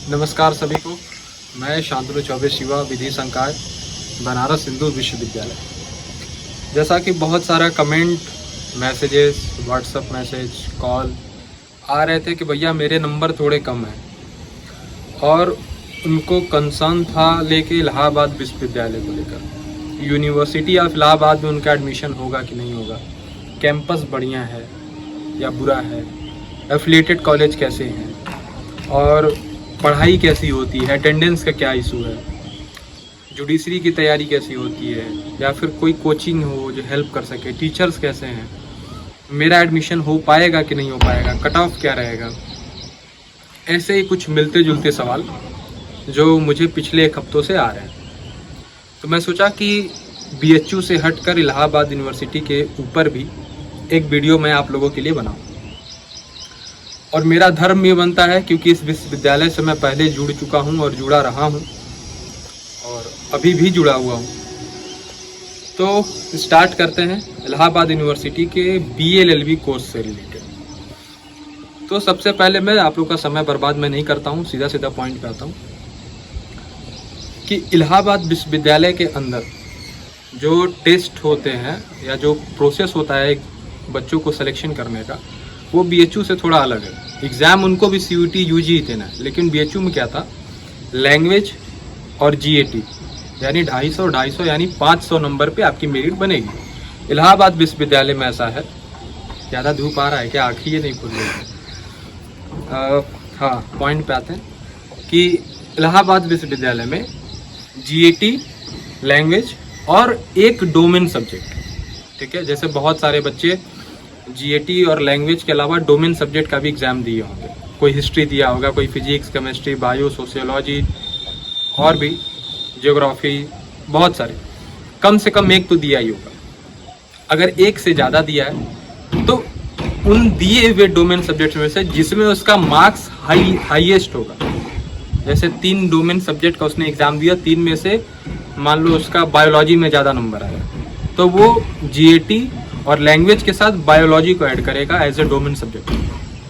नमस्कार सभी को। मैं शांतनु चौबे शिवा, विधि संकाय, बनारस हिंदू विश्वविद्यालय। जैसा कि बहुत सारा comment, messages, WhatsApp message, call आ रहे थे कि भैया मेरे नंबर थोड़े कम हैं और उनको कंसर्न था लेके इलाहाबाद विश्वविद्यालय को लेकर। यूनिवर्सिटी ऑफ इलाहाबाद में उनका एडमिशन होगा कि नहीं होगा, कैंपस बढ़िया है या बुरा है, एफिलिएटेड कॉलेज कैसे हैं और पढ़ाई कैसी होती है, अटेंडेंस का क्या इशू है, जुडिशरी की तैयारी कैसी होती है, या फिर कोई कोचिंग हो जो हेल्प कर सके, टीचर्स कैसे हैं, मेरा एडमिशन हो पाएगा कि नहीं हो पाएगा, कट ऑफ क्या रहेगा। ऐसे ही कुछ मिलते जुलते सवाल जो मुझे पिछले एक हफ्तों से आ रहे हैं। तो मैं सोचा कि BHU से हटकर इलाहाबाद यूनिवर्सिटी के ऊपर भी एक वीडियो मैं आप लोगों के लिए बनाऊँ। और मेरा धर्म ये बनता है, क्योंकि इस विश्वविद्यालय से मैं पहले जुड़ चुका हूँ और जुड़ा रहा हूँ और अभी भी जुड़ा हुआ हूँ। तो स्टार्ट करते हैं इलाहाबाद यूनिवर्सिटी के BLLB कोर्स से रिलेटेड। तो सबसे पहले मैं आप लोग का समय बर्बाद मैं नहीं करता हूँ, सीधा सीधा पॉइंट पे आता हूँ कि इलाहाबाद विश्वविद्यालय के अंदर जो टेस्ट होते हैं या जो प्रोसेस होता है बच्चों को सिलेक्शन करने का, वो BHU से थोड़ा अलग है। एग्ज़ाम उनको भी CUT UG ही थे ना, लेकिन BHU में क्या था, लैंग्वेज और GAT यानी 250 यानी 500 नंबर पे आपकी मेरिट बनेगी। इलाहाबाद विश्वविद्यालय में ऐसा है। ज़्यादा धूप आ रहा है क्या, आँखें ये नहीं खुल रही है। हाँ, पॉइंट पे आते हैं कि इलाहाबाद विश्वविद्यालय में GAT, लैंग्वेज और एक डोमेन सब्जेक्ट, ठीक है। जैसे बहुत सारे बच्चे GAT और लैंग्वेज के अलावा डोमेन सब्जेक्ट का भी एग्ज़ाम दिए होंगे। कोई हिस्ट्री दिया होगा, कोई फिजिक्स, केमिस्ट्री, बायो, सोशियोलॉजी और भी ज्योग्राफी, बहुत सारे, कम से कम एक तो दिया ही होगा। अगर एक से ज़्यादा दिया है तो उन दिए हुए डोमेन सब्जेक्ट में से जिसमें उसका मार्क्स हाईएस्ट होगा, जैसे 3 डोमेन सब्जेक्ट का उसने एग्ज़ाम दिया, 3 में से मान लो उसका बायोलॉजी में ज़्यादा नंबर आया, तो वो GAT और लैंग्वेज के साथ बायोलॉजी को ऐड करेगा एज ए डोमेन सब्जेक्ट,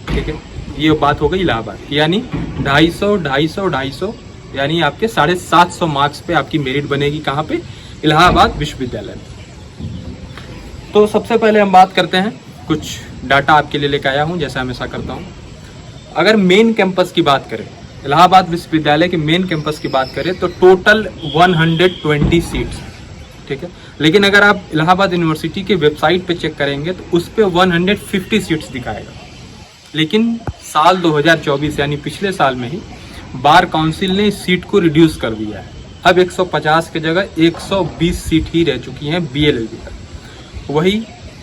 ठीक है। ये बात हो गई इलाहाबाद की, यानी 250 यानी आपके 750 मार्क्स पे आपकी मेरिट बनेगी। कहाँ पे? इलाहाबाद विश्वविद्यालय में। तो सबसे पहले हम बात करते हैं, कुछ डाटा आपके लिए लेकर आया हूँ, जैसा हमेशा करता हूँ। अगर मेन कैंपस की बात करें, इलाहाबाद विश्वविद्यालय के मेन कैंपस की बात करें तो टोटल 120 सीट्स, ठीक है। लेकिन अगर आप इलाहाबाद यूनिवर्सिटी के वेबसाइट पे चेक करेंगे तो उस पे 150 सीट्स दिखाएगा। लेकिन साल 2024 यानी पिछले साल में ही बार काउंसिल ने इस सीट को रिड्यूस कर दिया है। अब 150 की जगह 120 सीट ही रह चुकी हैं BLLB तक। वही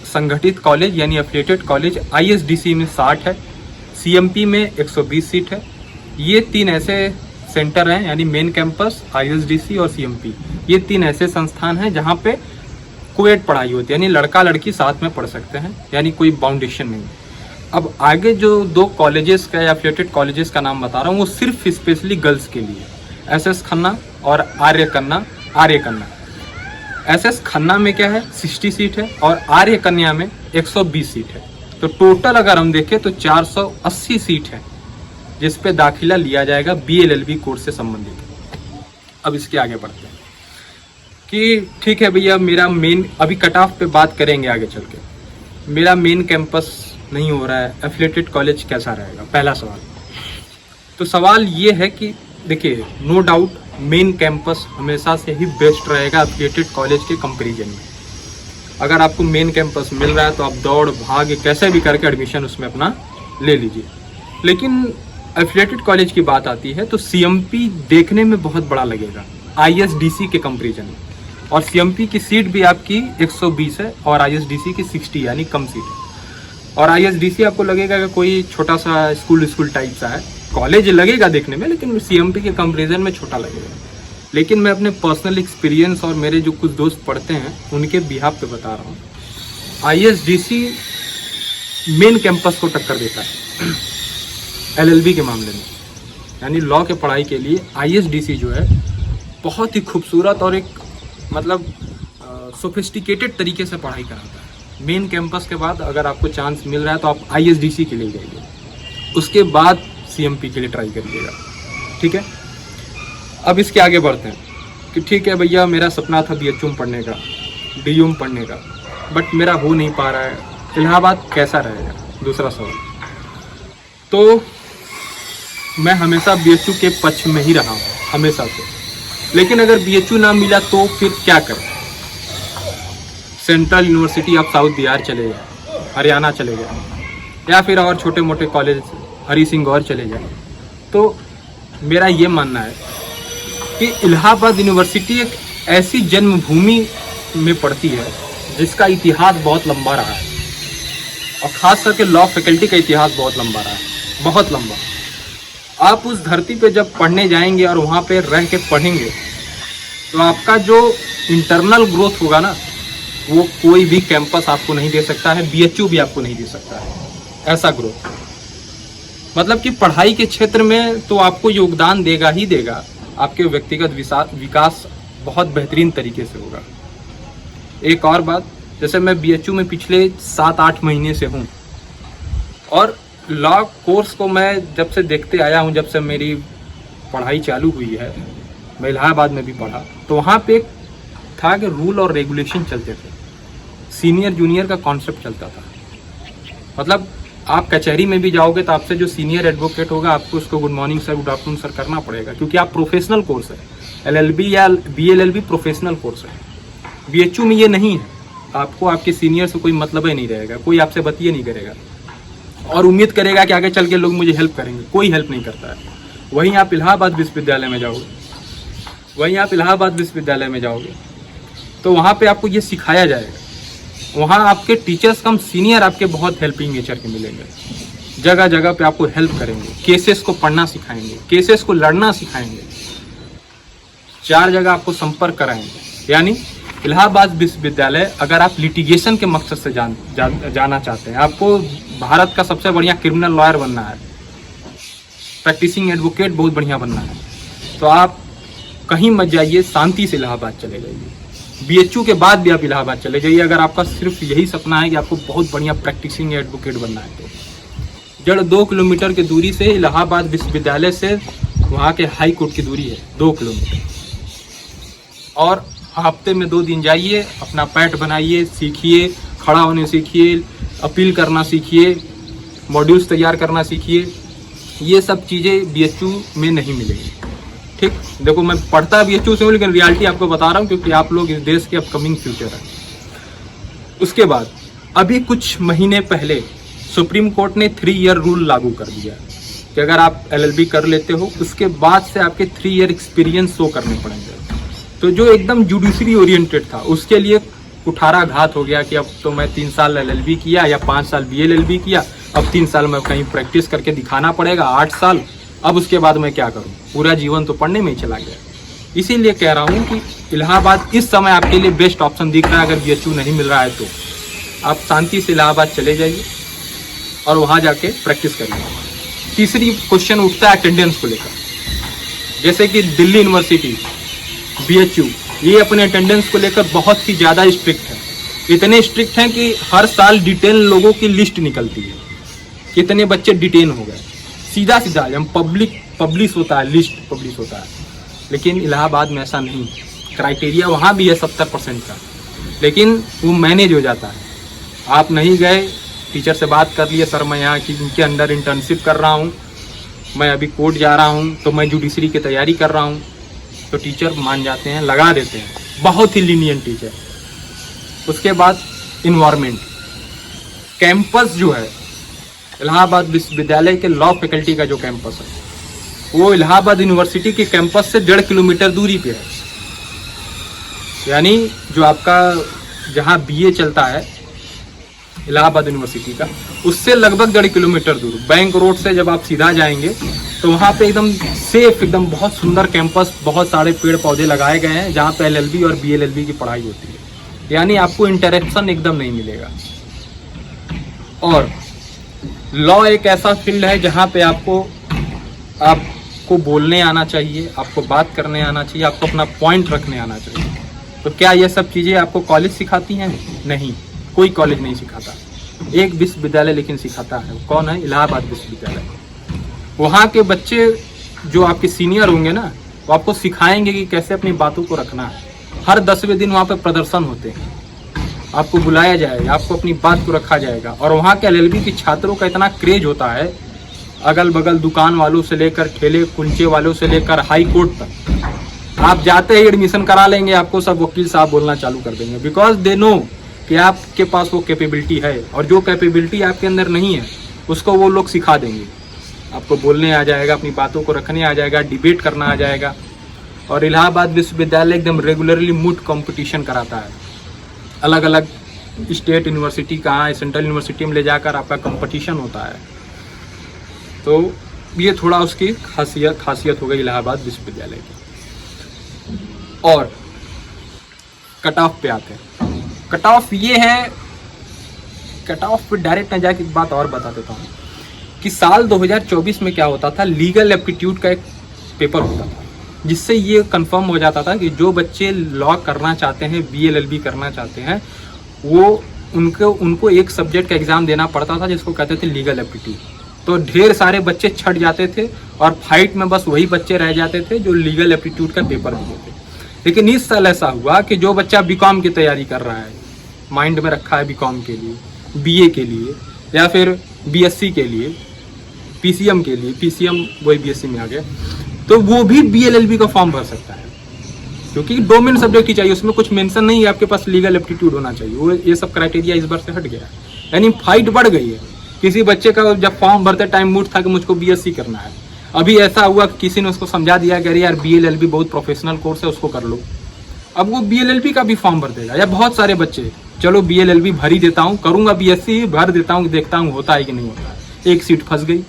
संगठित कॉलेज यानी एफिलिएटेड कॉलेज ISDC में 60 है, CMP में 120 सीट है। ये 3 ऐसे सेंटर हैं, यानी मेन कैंपस, ISDC और CMP, ये 3 ऐसे संस्थान हैं जहाँ पे कोएड पढ़ाई होती है, यानी लड़का लड़की साथ में पढ़ सकते हैं, यानी कोई बाउंडेशन नहीं। अब आगे जो 2 कॉलेजेस का या एफिलिएटेड कॉलेजेस का नाम बता रहा हूँ वो सिर्फ स्पेशली गर्ल्स के लिए, SS खन्ना और आर्य कन्या। SS खन्ना में क्या है, 60 सीट है और आर्य कन्या में 120 सीट है। तो टोटल अगर हम देखें तो 480 सीट है जिस पे दाखिला लिया जाएगा BLLB कोर्स से संबंधित। अब इसके आगे बढ़ते हैं कि ठीक है भैया, मेरा मेन, अभी कट ऑफ पे बात करेंगे आगे चल के, मेरा मेन कैंपस नहीं हो रहा है, एफिलिएटेड कॉलेज कैसा रहेगा, पहला सवाल। तो सवाल ये है कि देखिए, नो डाउट मेन कैंपस हमेशा से ही बेस्ट रहेगा एफिलिएटेड कॉलेज के कंपेरिजन में। अगर आपको मेन कैंपस मिल रहा है तो आप दौड़ भाग कैसे भी करके एडमिशन उसमें अपना ले लीजिए। लेकिन एफिलिएटेड कॉलेज की बात आती है तो CMP देखने में बहुत बड़ा लगेगा ISDC के कंपेरिजन में, और CMP की सीट भी आपकी 120 है और ISDC की 60 यानी कम सीट है। और ISDC आपको लगेगा कि कोई छोटा सा स्कूल टाइप सा है, कॉलेज लगेगा देखने में, लेकिन CMP के कंपेरिजन में छोटा लगेगा। लेकिन मैं अपने पर्सनल एक्सपीरियंस और मेरे जो कुछ दोस्त पढ़ते हैं उनके बिहाफ पे बता रहा हूँ, ISDC मेन कैंपस को टक्कर देता है LLB के मामले में। यानी लॉ के पढ़ाई के लिए ISDC जो है बहुत ही खूबसूरत और एक मतलब सोफिस्टिकेटेड तरीके से पढ़ाई कराता है। मेन कैंपस के बाद अगर आपको चांस मिल रहा है तो आप ISDC के लिए जाइए, उसके बाद CMP के लिए ट्राई करिएगा। ठीक है, अब इसके आगे बढ़ते हैं कि ठीक है भैया, मेरा सपना था BHU में पढ़ने का, DU में पढ़ने का, बट मेरा हो नहीं पा रहा है, इलाहाबाद कैसा रहेगा? दूसरा सवाल। तो मैं हमेशा BHU के पक्ष में ही रहा हूँ, हमेशा से। लेकिन अगर BHU ना मिला तो फिर क्या करें? Central university of south Bihar चले जाए, हरियाणा चले जाए, या फिर और छोटे मोटे कॉलेज हरी सिंह गौर चले जाए। तो मेरा ये मानना है कि इलाहाबाद यूनिवर्सिटी एक ऐसी जन्मभूमि में पड़ती है जिसका इतिहास बहुत लंबा रहा है, और ख़ास करके लॉ फैकल्टी का इतिहास बहुत लंबा रहा है, बहुत लंबा। आप उस धरती पे जब पढ़ने जाएंगे और वहाँ पे रह के पढ़ेंगे तो आपका जो इंटरनल ग्रोथ होगा ना, वो कोई भी कैंपस आपको नहीं दे सकता है, BHU भी आपको नहीं दे सकता है, ऐसा ग्रोथ। मतलब कि पढ़ाई के क्षेत्र में तो आपको योगदान देगा ही देगा, आपके व्यक्तिगत विकास बहुत बेहतरीन तरीके से होगा। एक और बात, जैसे मैं BHU में पिछले 7-8 महीने से हूँ, और लॉ कोर्स को मैं जब से देखते आया हूँ, जब से मेरी पढ़ाई चालू हुई है, मैं इलाहाबाद में भी पढ़ा, तो वहाँ पे एक था कि रूल और रेगुलेशन चलते थे, सीनियर जूनियर का कॉन्सेप्ट चलता था। मतलब आप कचहरी में भी जाओगे तो आपसे जो सीनियर एडवोकेट होगा, आपको उसको good morning sir, good afternoon sir करना पड़ेगा, क्योंकि आप प्रोफेशनल कोर्स है। LLB या BLLB प्रोफेशनल कोर्स है। BHU में ये नहीं है, आपको आपके सीनियर से कोई मतलब ही नहीं रहेगा, कोई आपसे बतिए नहीं करेगा और उम्मीद करेगा कि आगे चल के लोग मुझे हेल्प करेंगे, कोई हेल्प नहीं करता है। वहीं आप इलाहाबाद विश्वविद्यालय में जाओगे, तो वहाँ पे आपको ये सिखाया जाएगा। वहाँ आपके टीचर्स कम सीनियर आपके बहुत हेल्पिंग नेचर के मिलेंगे, जगह जगह पे आपको हेल्प करेंगे, केसेस को पढ़ना सिखाएंगे, केसेस को लड़ना सिखाएंगे, 4 जगह आपको संपर्क कराएंगे। यानी इलाहाबाद विश्वविद्यालय, अगर आप लिटिगेशन के मकसद से जाना चाहते हैं, आपको भारत का सबसे बढ़िया क्रिमिनल लॉयर बनना है, प्रैक्टिसिंग एडवोकेट बहुत बढ़िया बनना है, तो आप कहीं मत जाइए, शांति से इलाहाबाद चले जाइए। BHU के बाद भी आप इलाहाबाद चले जाइए, अगर आपका सिर्फ यही सपना है कि आपको बहुत बढ़िया प्रैक्टिसिंग एडवोकेट बनना है। तो जड़ 2 किलोमीटर की दूरी से इलाहाबाद विश्वविद्यालय से वहाँ के हाई कोर्ट की दूरी है 2 किलोमीटर, और हफ्ते में 2 दिन जाइए, अपना पैट बनाइए, सीखिए, खड़ा होने सीखिए, अपील करना सीखिए, मॉड्यूल्स तैयार करना सीखिए। ये सब चीज़ें BHU में नहीं मिलेगी। ठीक, देखो मैं पढ़ता BHU से हूँ, लेकिन रियलिटी आपको बता रहा हूँ, क्योंकि आप लोग इस देश के अपकमिंग फ्यूचर है। उसके बाद अभी कुछ महीने पहले सुप्रीम कोर्ट ने 3 ईयर रूल लागू कर दिया कि अगर आप LLB कर लेते हो, उसके बाद से आपके 3 ईयर एक्सपीरियंस शो करने पड़ेंगे। तो जो एकदम जुडिशरी ओरिएंटेड था, उसके लिए कुठाराघात हो गया कि अब तो मैं 3 साल LLB किया या 5 साल BLLB किया, अब 3 साल में कहीं प्रैक्टिस करके दिखाना पड़ेगा, 8 साल, अब उसके बाद मैं क्या करूं? पूरा जीवन तो पढ़ने में ही चला गया। इसीलिए कह रहा हूं कि इलाहाबाद इस समय आपके लिए बेस्ट ऑप्शन दिख रहा है। अगर BHU नहीं मिल रहा है तो आप शांति से इलाहाबाद चले जाइए और वहां जाके प्रैक्टिस करिए। तीसरी क्वेश्चन उठता है अटेंडेंस को लेकर, जैसे कि दिल्ली यूनिवर्सिटी, BHU, ये अपने अटेंडेंस को लेकर बहुत ही ज़्यादा स्ट्रिक्ट है। इतने स्ट्रिक्ट हैं कि हर साल डिटेन लोगों की लिस्ट निकलती है, कितने बच्चे डिटेन हो गए, सीधा सीधा हम पब्लिश होता है, लिस्ट पब्लिश होता है। लेकिन इलाहाबाद में ऐसा नहीं, क्राइटेरिया वहाँ भी है 70% का, लेकिन वो मैनेज हो जाता है। आप नहीं गए, टीचर से बात कर लिए, सर मैं यहाँ की इनके अंडर इंटर्नशिप कर रहा हूँ, मैं अभी कोर्ट जा रहा हूँ, तो मैं जुडिशरी की तैयारी कर रहा हूँ, तो टीचर मान जाते हैं, लगा देते हैं, बहुत ही लीनियंट टीचर। उसके बाद इन्वायरमेंट, कैंपस जो है इलाहाबाद विश्वविद्यालय के लॉ फैकल्टी का जो कैंपस है, वो इलाहाबाद यूनिवर्सिटी के कैंपस से 1.5 किलोमीटर दूरी पे है। यानी जो आपका जहाँ BA चलता है इलाहाबाद यूनिवर्सिटी का, उससे लगभग 1.5 किलोमीटर दूर, बैंक रोड से जब आप सीधा जाएंगे तो वहाँ पे एकदम सेफ, एकदम बहुत सुंदर कैंपस, बहुत सारे पेड़ पौधे लगाए गए हैं, जहाँ पे LLB और BLLB की पढ़ाई होती है। यानी आपको इंटरेक्शन एकदम नहीं मिलेगा। और लॉ एक ऐसा फील्ड है जहाँ पे आपको बोलने आना चाहिए, आपको बात करने आना चाहिए, आपको अपना पॉइंट रखने आना चाहिए। तो क्या ये सब चीज़ें आपको कॉलेज सिखाती हैं? नहीं, कोई कॉलेज नहीं सिखाता। एक विश्वविद्यालय लेकिन सिखाता है, कौन है? इलाहाबाद विश्वविद्यालय। वहाँ के बच्चे जो आपके सीनियर होंगे ना, वो आपको सिखाएंगे कि कैसे अपनी बातों को रखना है। हर 10वें दिन वहाँ पे प्रदर्शन होते हैं, आपको बुलाया जाएगा, आपको अपनी बात को रखा जाएगा। और वहाँ के LLB के छात्रों का इतना क्रेज होता है, अगल बगल दुकान वालों से लेकर ठेले कुलचे वालों से लेकर हाई कोर्ट तक, आप जाते ही एडमिशन करा लेंगे, आपको सब वकील साहब बोलना चालू कर देंगे। बिकॉज दे नो कि आपके पास वो कैपेबिलिटी है, और जो कैपेबिलिटी आपके अंदर नहीं है उसको वो लोग सिखा देंगे। आपको बोलने आ जाएगा, अपनी बातों को रखने आ जाएगा, डिबेट करना आ जाएगा। और इलाहाबाद विश्वविद्यालय एकदम रेगुलरली मूट कंपटीशन कराता है, अलग अलग स्टेट यूनिवर्सिटी कहाँ, सेंट्रल यूनिवर्सिटी में ले जाकर आपका कंपटीशन होता है। तो ये थोड़ा उसकी खासियत हो गई इलाहाबाद विश्वविद्यालय की। और कट ऑफ पे आते हैं। कट ऑफ ये है, कट ऑफ पे डायरेक्ट न जाके एक बात और बता देता हूँ कि साल 2024 में क्या होता था, लीगल एप्टीट्यूड का एक पेपर होता था, जिससे ये कंफर्म हो जाता था कि जो बच्चे लॉ करना चाहते हैं, BLLB करना चाहते हैं, वो उनको एक सब्जेक्ट का एग्ज़ाम देना पड़ता था जिसको कहते थे लीगल एप्टीट्यूड। तो ढेर सारे बच्चे छट जाते थे और फाइट में बस वही बच्चे रह जाते थे जो लीगल एप्टीट्यूड का पेपर दिए थे। लेकिन इस साल ऐसा हुआ कि जो बच्चा BCom की तैयारी कर रहा है, माइंड में रखा है BCom के लिए, BA के लिए, या फिर BSc के लिए, PCM के लिए, PCM वही BSc में आ गया, तो वो भी BLLB का फॉर्म भर सकता है, क्योंकि डोमेन सब्जेक्ट ही चाहिए, उसमें कुछ मेंशन नहीं है आपके पास लीगल एप्टीट्यूड होना चाहिए। वो ये सब क्राइटेरिया इस बार से हट गया है, यानी फाइट बढ़ गई है। किसी बच्चे का जब फॉर्म भरते टाइम मूड था कि मुझको BSc करना है, अभी ऐसा हुआ कि किसी ने उसको समझा दिया कि अरे यार BLLB बहुत प्रोफेशनल कोर्स है, उसको कर लो। अब वो BLLB का भी फॉर्म भर देगा। या बहुत सारे बच्चे, चलो BLLB भर ही देता हूँ, करूँगा BSc, भर देता हूँ, देखता हूँ होता है कि नहीं होता है, एक सीट फंस गई।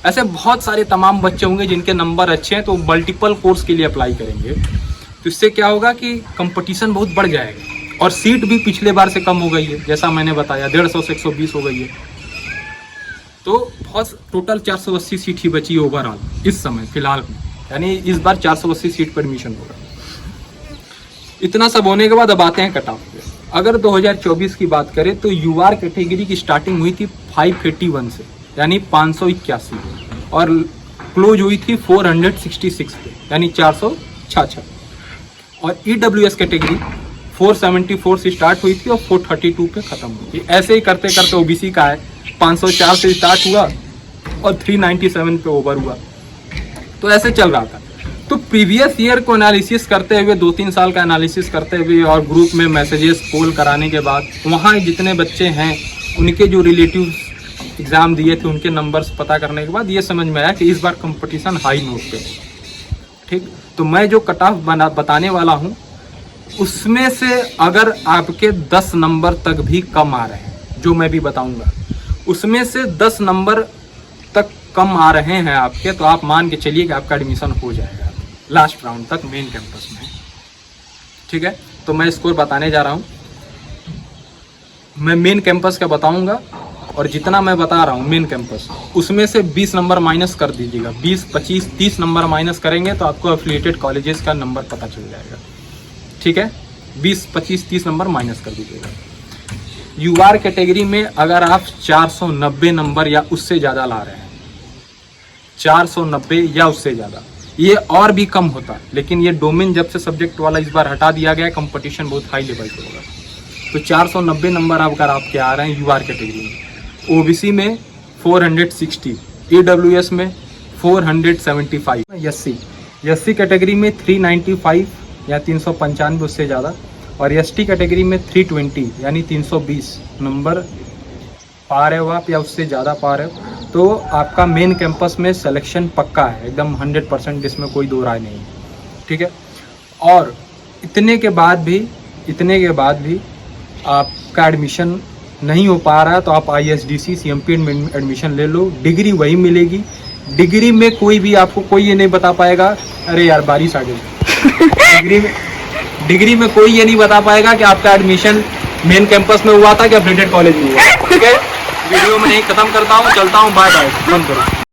ऐसे बहुत सारे तमाम बच्चे होंगे जिनके नंबर अच्छे हैं, तो मल्टीपल कोर्स के लिए अप्लाई करेंगे। तो इससे क्या होगा कि कंपटीशन बहुत बढ़ जाएगा, और सीट भी पिछले बार से कम हो गई है, जैसा मैंने बताया 150 से 120 हो गई है। तो बहुत टोटल 480 सीट ही बची है ओवरऑल इस समय फिलहाल में, यानी इस बार 480 सीट पर एडमिशन होगा। इतना सब होने के बाद अब आते हैं कट ऑफ पे। अगर 2024 की बात करें तो UR कैटेगरी की स्टार्टिंग हुई थी 581 से, यानी 581, और क्लोज हुई थी 466 पे, यानी 466। और EWS कैटेगरी 474 से स्टार्ट हुई थी और 432 पे खत्म हुई थी। ऐसे ही करते करते OBC का है 504 से स्टार्ट हुआ और 397 पे ओवर हुआ। तो ऐसे चल रहा था। तो प्रीवियस ईयर को एनालिसिस करते हुए, 2-3 साल का एनालिसिस करते हुए और ग्रुप में मैसेजेस पोल कराने के बाद, वहाँ जितने बच्चे हैं उनके जो रिलेटिव एग्ज़ाम दिए थे उनके नंबर्स पता करने के बाद ये समझ में आया कि इस बार कंपटीशन हाई नोट पे। ठीक, तो मैं जो कट ऑफ बताने वाला हूँ उसमें से अगर आपके 10 नंबर तक भी कम आ रहे हैं, जो मैं भी बताऊँगा उसमें से 10 नंबर तक कम आ रहे हैं आपके, तो आप मान के चलिए कि आपका एडमिशन हो जाएगा लास्ट राउंड तक मेन कैंपस में। ठीक है, तो मैं स्कोर बताने जा रहा हूँ। मैं मेन कैंपस का बताऊंगा, और जितना मैं बता रहा हूँ मेन कैंपस, उसमें से 20 नंबर माइनस कर दीजिएगा। 20, 25, 30 नंबर माइनस करेंगे तो आपको एफिलिएटेड कॉलेजेस का नंबर पता चल जाएगा। ठीक है, 20, 25, 30 नंबर माइनस कर दीजिएगा। UR कैटेगरी में अगर आप 490 नंबर या उससे ज़्यादा ला रहे हैं, 490 या उससे ज़्यादा, ये और भी कम होता, लेकिन ये डोमेन जब से सब्जेक्ट वाला इस बार हटा दिया गया है, कंपटीशन बहुत हाई लेवल पे होगा। तो 490 नंबर अगर आपके आ रहे हैं UR कैटेगरी में, OBC में 460, EWS में 475, SC कैटेगरी में 395 या 395 उससे ज़्यादा, और ST कैटेगरी में 320 यानी 320 नंबर पा रहे हो आप या उससे ज़्यादा पा रहे हो, तो आपका मेन कैंपस में सिलेक्शन पक्का है एकदम 100%, इसमें कोई दो राय नहीं। ठीक है, और इतने के बाद भी आपका एडमिशन नहीं हो पा रहा है तो आप ISDC CMP में एडमिशन ले लो, डिग्री वही मिलेगी। डिग्री में कोई भी आपको कोई ये नहीं बता पाएगा, अरे यार बारिश आ गई। डिग्री में कोई ये नहीं बता पाएगा कि आपका एडमिशन मेन कैंपस में हुआ था कि एफिलिएटेड कॉलेज में हुआ। ठीक है, वीडियो में यही खत्म करता हूँ, चलता हूँ, बाय बाय, बंद करो।